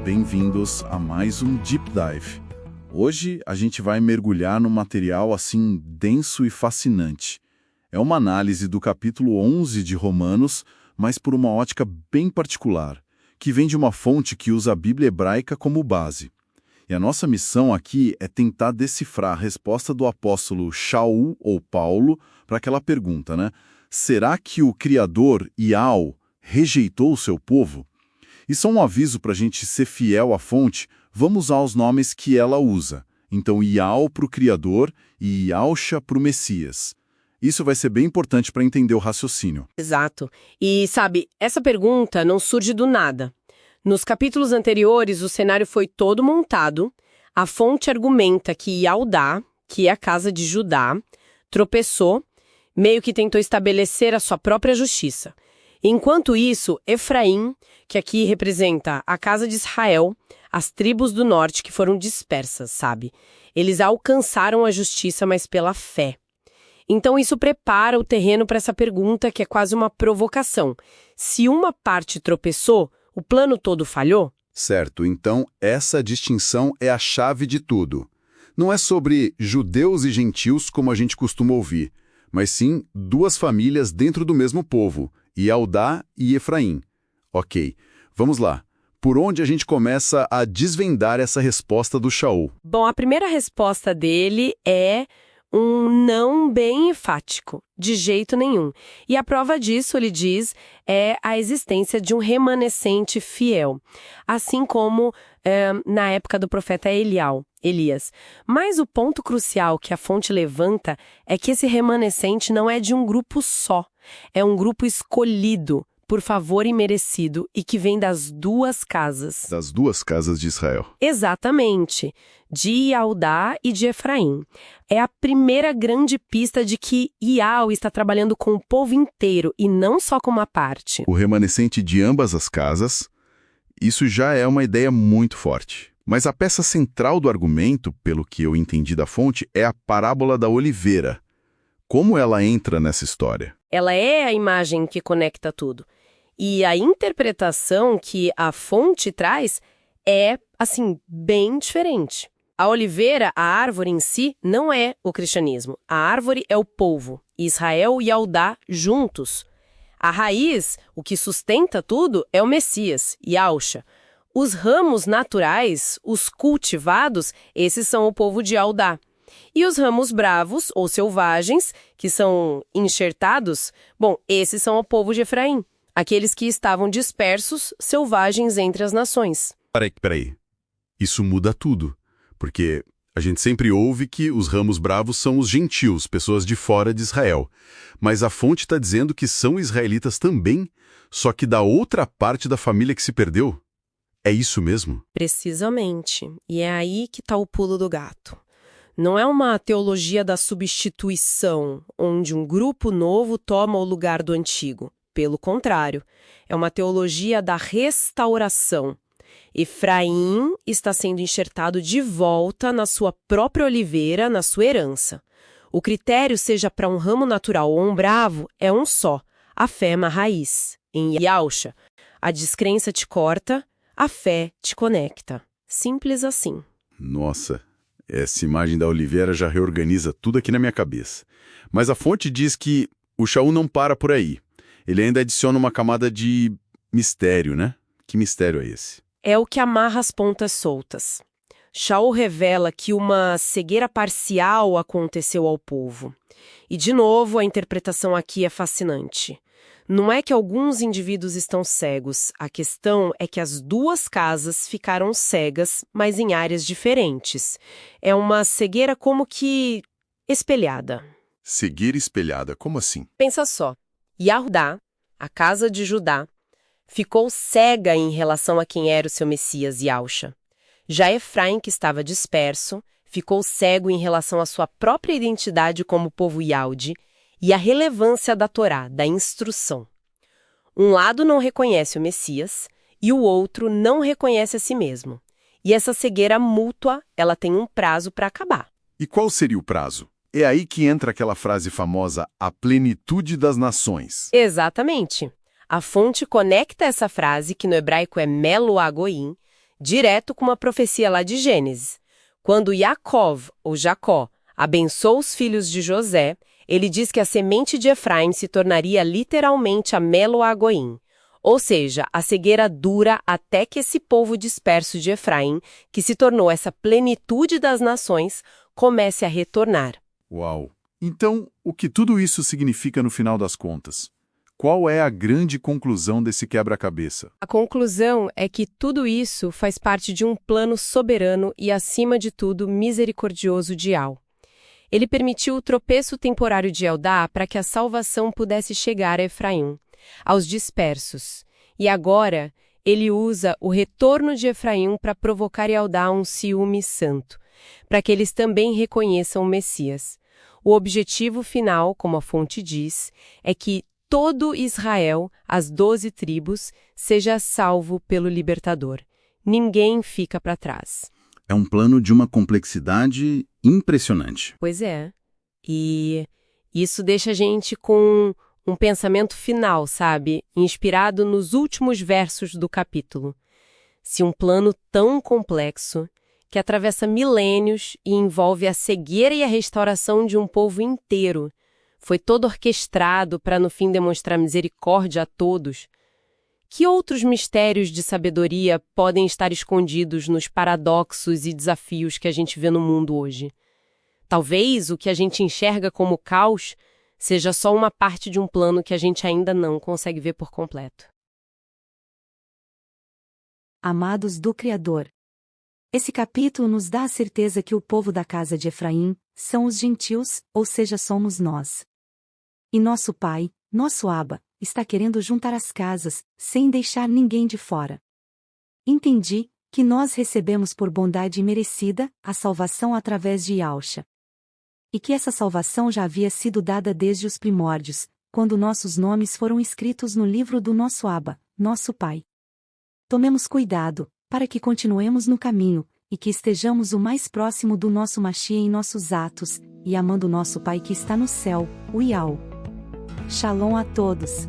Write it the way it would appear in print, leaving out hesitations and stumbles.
bem-vindos a mais um Deep Dive. Hoje a gente vai mergulhar num material assim denso e fascinante. É uma análise do capítulo 11 de Romanos, mas por uma ótica bem particular, que vem de uma fonte que usa a Bíblia hebraica como base. E a nossa missão aqui é tentar decifrar a resposta do apóstolo Shaul ou Paulo para aquela pergunta, né? Será que o Criador, Yahweh, rejeitou o seu povo? E só um aviso para a gente ser fiel à fonte, vamos usar os nomes que ela usa. Então, Yahweh para o Criador e Yahusha para o Messias. Isso vai ser bem importante para entender o raciocínio. Exato. E, sabe, essa pergunta não surge do nada. Nos capítulos anteriores, o cenário foi todo montado. A fonte argumenta que Yaudá, que é a casa de Judá, tropeçou, meio que tentou estabelecer a sua própria justiça. Enquanto isso, Efraim, que aqui representa a casa de Israel, as tribos do norte que foram dispersas, sabe? Eles alcançaram a justiça, mas pela fé. Então isso prepara o terreno para essa pergunta que é quase uma provocação. Se uma parte tropeçou, o plano todo falhou? Certo, então essa distinção é a chave de tudo. Não é sobre judeus e gentios como a gente costuma ouvir, mas sim duas famílias dentro do mesmo povo, Yaudá e Efraim. Ok, vamos lá. Por onde a gente começa a desvendar essa resposta do Shaul? Bom, a primeira resposta dele é um não bem enfático, de jeito nenhum. E a prova disso, ele diz, é a existência de um remanescente fiel, assim como na época do profeta Elias. Mas o ponto crucial que a fonte levanta é que esse remanescente não é de um grupo só, é um grupo escolhido, por favor imerecido, e que vem das duas casas. Das duas casas de Israel. Exatamente, de Yaudá e de Efraim. É a primeira grande pista de que Yahweh está trabalhando com o povo inteiro e não só com uma parte. O remanescente de ambas as casas, isso já é uma ideia muito forte. Mas a peça central do argumento, pelo que eu entendi da fonte, é a parábola da oliveira. Como ela entra nessa história? Ela é a imagem que conecta tudo. E a interpretação que a fonte traz é, assim, bem diferente. A oliveira, a árvore em si, não é o cristianismo. A árvore é o povo, Israel e Yaudá juntos. A raiz, o que sustenta tudo, é o Messias, Yahusha. Os ramos naturais, os cultivados, esses são o povo de Yaudá. E os ramos bravos, ou selvagens, que são enxertados, bom, esses são o povo de Efraim. Aqueles que estavam dispersos, selvagens entre as nações. Peraí. Isso muda tudo. Porque a gente sempre ouve que os ramos bravos são os gentios, pessoas de fora de Israel. Mas a fonte está dizendo que são israelitas também, só que da outra parte da família que se perdeu. É isso mesmo? Precisamente. E é aí que está o pulo do gato. Não é uma teologia da substituição, onde um grupo novo toma o lugar do antigo. Pelo contrário, é uma teologia da restauração. Efraim está sendo enxertado de volta na sua própria oliveira, na sua herança. O critério, seja para um ramo natural ou um bravo, é um só: a fé é uma raiz. Em Yahusha, a descrença te corta, a fé te conecta. Simples assim. Nossa, essa imagem da oliveira já reorganiza tudo aqui na minha cabeça. Mas a fonte diz que o Shaul não para por aí. Ele ainda adiciona uma camada de mistério, né? Que mistério é esse? É o que amarra as pontas soltas. Shaul revela que uma cegueira parcial aconteceu ao povo. E, de novo, a interpretação aqui é fascinante. Não é que alguns indivíduos estão cegos, a questão é que as duas casas ficaram cegas, mas em áreas diferentes. É uma cegueira como que espelhada. Cegueira espelhada, como assim? Pensa só. Yaudá, a casa de Judá, ficou cega em relação a quem era o seu Messias, Yahusha. Já Efraim, que estava disperso, ficou cego em relação à sua própria identidade como povo Yahudi e a relevância da Torá, da instrução. Um lado não reconhece o Messias e o outro não reconhece a si mesmo. E essa cegueira mútua, ela tem um prazo para acabar. E qual seria o prazo? É aí que entra aquela frase famosa, a plenitude das nações. Exatamente. A fonte conecta essa frase, que no hebraico é melo agoim, direto com uma profecia lá de Gênesis. Quando Yaakov, ou Jacó, abençoa os filhos de José, ele diz que a semente de Efraim se tornaria literalmente a Melo Agoim, ou seja, a cegueira dura até que esse povo disperso de Efraim, que se tornou essa plenitude das nações, comece a retornar. Uau! Então, o que tudo isso significa no final das contas? Qual é a grande conclusão desse quebra-cabeça? A conclusão é que tudo isso faz parte de um plano soberano e, acima de tudo, misericordioso de Yahvé. Ele permitiu o tropeço temporário de Eldá para que a salvação pudesse chegar a Efraim, aos dispersos. E agora, ele usa o retorno de Efraim para provocar em Eldá um ciúme santo, para que eles também reconheçam o Messias. O objetivo final, como a fonte diz, é que todo Israel, as 12 tribos, seja salvo pelo libertador. Ninguém fica para trás. É um plano de uma complexidade impressionante. Pois é. E isso deixa a gente com um pensamento final, sabe? Inspirado nos últimos versos do capítulo. Se um plano tão complexo, que atravessa milênios e envolve a cegueira e a restauração de um povo inteiro, foi todo orquestrado para no fim demonstrar misericórdia a todos, que outros mistérios de sabedoria podem estar escondidos nos paradoxos e desafios que a gente vê no mundo hoje? Talvez o que a gente enxerga como caos seja só uma parte de um plano que a gente ainda não consegue ver por completo. Amados do Criador. Esse capítulo nos dá a certeza que o povo da casa de Efraim são os gentios, ou seja, somos nós. E nosso Pai, nosso Abba, está querendo juntar as casas, sem deixar ninguém de fora. Entendi que nós recebemos por bondade imerecida a salvação através de Yahshua. E que essa salvação já havia sido dada desde os primórdios, quando nossos nomes foram escritos no livro do nosso Abba, nosso Pai. Tomemos cuidado, para que continuemos no caminho, e que estejamos o mais próximo do nosso Mashiach em nossos atos, e amando nosso Pai que está no céu, o Yahvé. Shalom a todos.